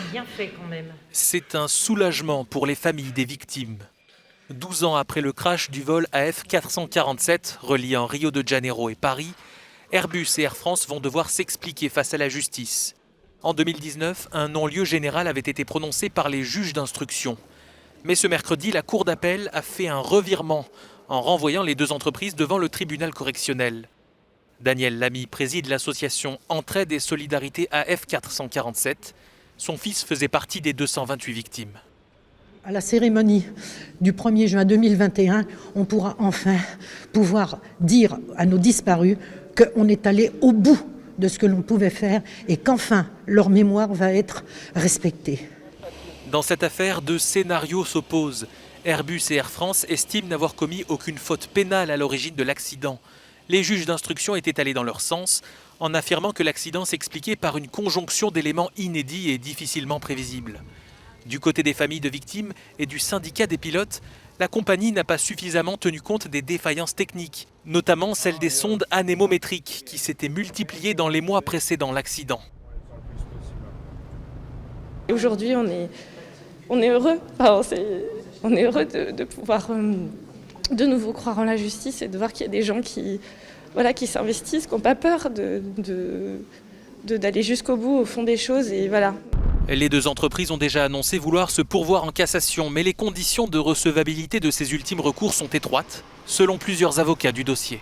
a bien fait quand même. C'est un soulagement pour les familles des victimes. 12 ans après le crash du vol AF447 reliant Rio de Janeiro et Paris, Airbus et Air France vont devoir s'expliquer face à la justice. En 2019, un non-lieu général avait été prononcé par les juges d'instruction. Mais ce mercredi, la Cour d'appel a fait un revirement en renvoyant les deux entreprises devant le tribunal correctionnel. Daniel Lamy préside l'association Entraide et Solidarité AF447. Son fils faisait partie des 228 victimes. À la cérémonie du 1er juin 2021, on pourra enfin dire à nos disparus qu'on est allé au bout de ce que l'on pouvait faire et qu'enfin leur mémoire va être respectée. Dans cette affaire, deux scénarios s'opposent. Airbus et Air France estiment n'avoir commis aucune faute pénale à l'origine de l'accident. Les juges d'instruction étaient allés dans leur sens, en affirmant que l'accident s'expliquait par une conjonction d'éléments inédits et difficilement prévisibles. Du côté des familles de victimes et du syndicat des pilotes, la compagnie n'a pas suffisamment tenu compte des défaillances techniques, notamment celle des sondes anémométriques qui s'étaient multipliées dans les mois précédant l'accident. Aujourd'hui, on est heureux. On est heureux de pouvoir de nouveau croire en la justice et de voir qu'il y a des gens qui s'investissent, qui n'ont pas peur d'aller jusqu'au bout, au fond des choses. Et voilà. Les deux entreprises ont déjà annoncé vouloir se pourvoir en cassation, mais les conditions de recevabilité de ces ultimes recours sont étroites, selon plusieurs avocats du dossier.